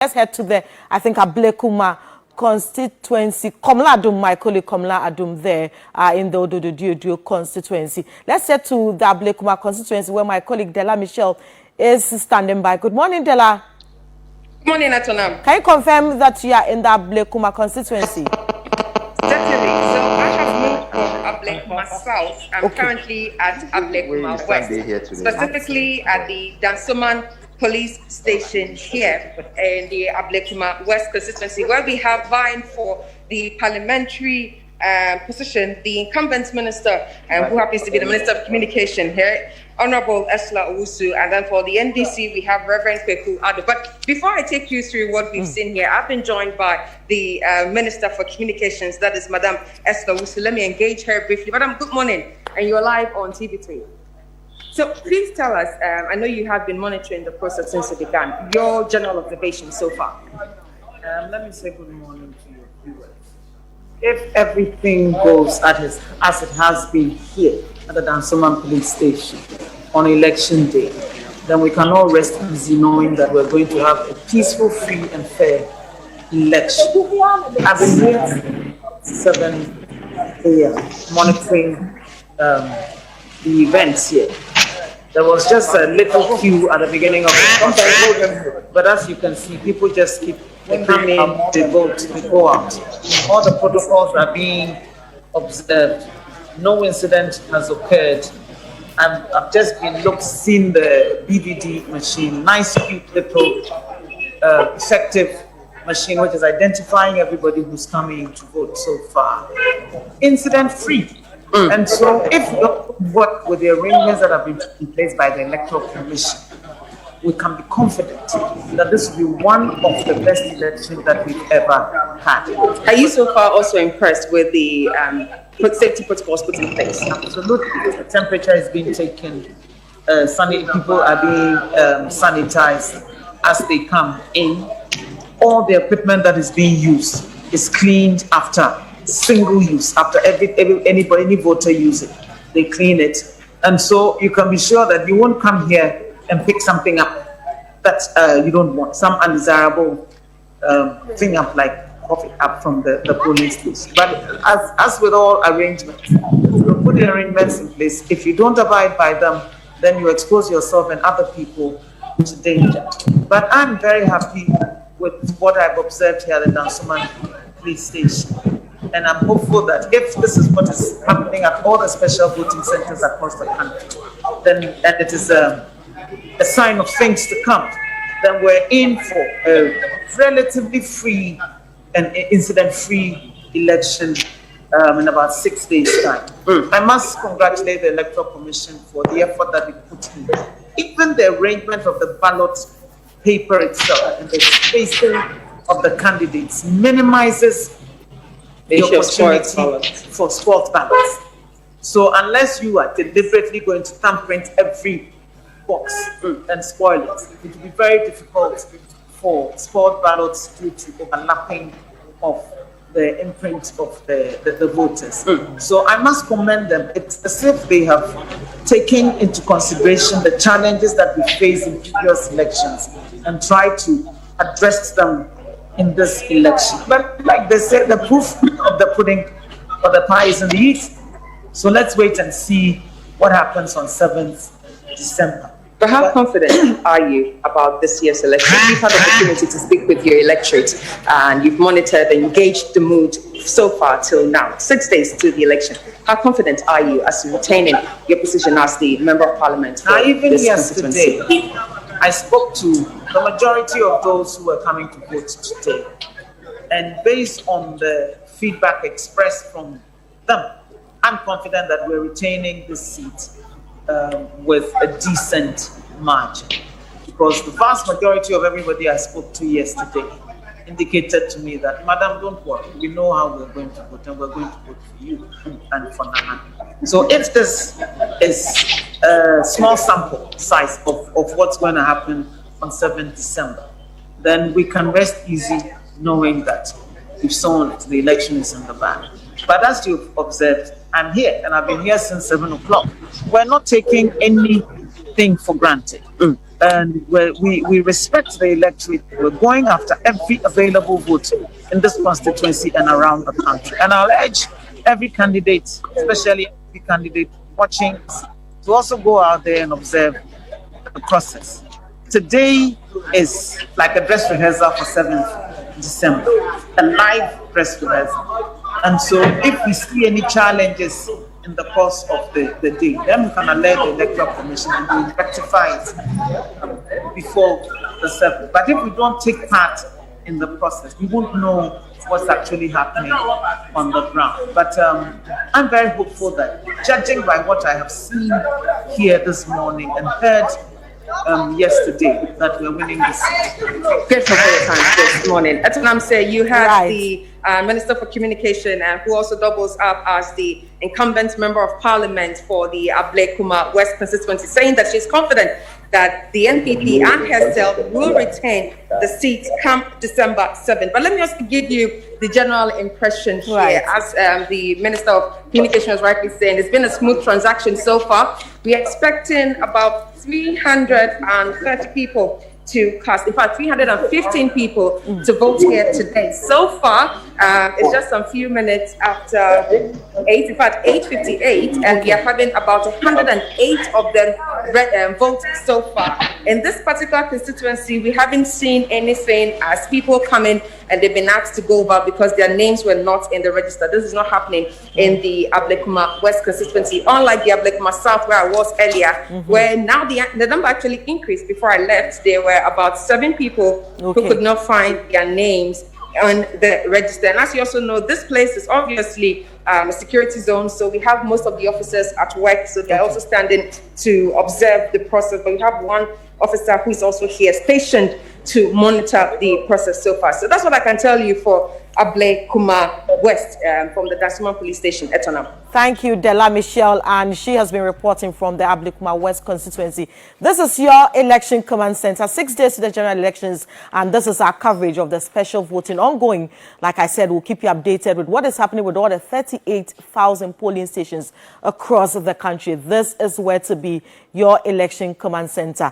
Let's head to the, I think, Ablekuma constituency. Komla-Addo, my colleague Komla-Addo there in the Ododo constituency. Let's head to the Ablekuma constituency where my colleague Della Michelle is standing by. Good morning, Della. Good morning, Atonam. Can you confirm that you are in the Ablekuma constituency? Certainly. So I have moved from Ablekuma South. I'm currently at Ablekuma West, specifically at the Dansoman police station here in the Ablekuma West constituency, where we have vying for the parliamentary position, the incumbent minister, who happens to be the Minister of Communication here, Honorable Esla Owusu, and then for the NDC, we have Reverend Akufo-Addo. But before I take you through what we've seen here, I've been joined by the Minister for Communications, that is Madam Esla Owusu. Let me engage her briefly. Madam, good morning, and you're live on TV3. So please tell us, I know you have been monitoring the process since it began, your general observation so far. Let me say good morning to your viewers. If everything goes as it has been here at the Dansoman police station on election day, then we can all rest easy knowing that we're going to have a peaceful, free and fair election. I've been here 7 a.m. monitoring the events here. There was just a little queue at the beginning of the but as you can see, people just keep coming, they vote, they go out. All the protocols are being observed. No incident has occurred. I've just been seen the BVD machine, nice, cute little effective machine, which is identifying everybody who's coming to vote so far. Incident free. And so if we work with the arrangements that have been put in place by the Electoral Commission, we can be confident that this will be one of the best elections that we've ever had. Are you so far also impressed with the safety protocols put in place? Absolutely. The temperature is being taken. People are being sanitized as they come in. All the equipment that is being used is cleaned after single use. After any voter use it, they clean it. And so you can be sure that you won't come here and pick something up that you don't want, some undesirable thing up like coffee up from the polling station. But as with all arrangements, you put the arrangements in place. If you don't abide by them, then you expose yourself and other people to danger. But I'm very happy with what I've observed here at the Dansoman police station. And I'm hopeful that if this is what is happening at all the special voting centers across the country, then it is a sign of things to come. Then we're in for a relatively free and incident-free election in about 6 days' time. I must congratulate the Electoral Commission for the effort that it put in. Even the arrangement of the ballot paper itself and the spacing of the candidates minimizes the opportunity for sport ballots. So unless you are deliberately going to thumbprint every box and spoil it, it will be very difficult for sport ballots due to overlapping of the imprint of the voters. So I must commend them. It's as if they have taken into consideration the challenges that we face in previous elections and try to address them in this election. But like they said, the proof of the pudding or the pie is in the eating. So let's wait and see what happens on 7th December. But how confident are you about this year's election? You've had the opportunity to speak with your electorate and you've monitored and engaged the mood so far till now, 6 days to the election. How confident are you as to retaining your position as the Member of Parliament for even this yesterday, constituency? I spoke to the majority of those who were coming to vote today. And based on the feedback expressed from them, I'm confident that we're retaining this seat with a decent margin. Because the vast majority of everybody I spoke to yesterday indicated to me that, Madam, don't worry, we know how we're going to vote and we're going to vote for you and for Nana. So if this is a small sample size of what's going to happen on 7th December, then we can rest easy knowing that we've sown it, the election is in the bag. But as you've observed, I'm here and I've been here since 7 o'clock. We're not taking anything for granted. and we respect the electorate. We're going after every available vote in this constituency and around the country. And I'll urge every candidate, especially every candidate watching, to also go out there and observe the process. Today is like a dress rehearsal for 7th December, a live dress rehearsal. And so if we see any challenges in the course of the day, then we can alert the Electoral Commission and we rectify it before the 7th. But if we don't take part in the process, we won't know what's actually happening on the ground. But I'm very hopeful that, judging by what I have seen here this morning and heard yesterday, that we're winning this seat. Grateful for your time this morning. Etonam say you had the Minister for Communication, who also doubles up as the incumbent member of Parliament for the Ablekuma West constituency, saying that she's confident that the NPP and herself will retain the seat come December 7th. But let me just give you the general impression here. As the Minister of Communication was rightly saying, it's been a smooth transaction so far. We're expecting about 330 people to cast. In fact, 315 people to vote here today. So far, it's just some few minutes after 8, in fact, 8:58, and we are having about 108 of them vote so far. In this particular constituency, we haven't seen anything as people come in and they've been asked to go about because their names were not in the register. This is not happening in the Ablekuma West constituency, unlike the Ablekuma South where I was earlier, where now the number actually increased. Before I left, there were about 7 people who could not find their names on the register. And as you also know, this place is obviously a security zone, so we have most of the officers at work, so they're also standing to observe the process. But we have one officer who is also here stationed to monitor the process so far. So that's what I can tell you for Ablekuma West from the Dansoman Police Station, Etonam. Thank you, Della Michelle, and she has been reporting from the Ablekuma West constituency. This is your election command center, 6 days to the general elections, and this is our coverage of the special voting ongoing. Like I said, we'll keep you updated with what is happening with all the 38,000 polling stations across the country. This is where to be, your election command center.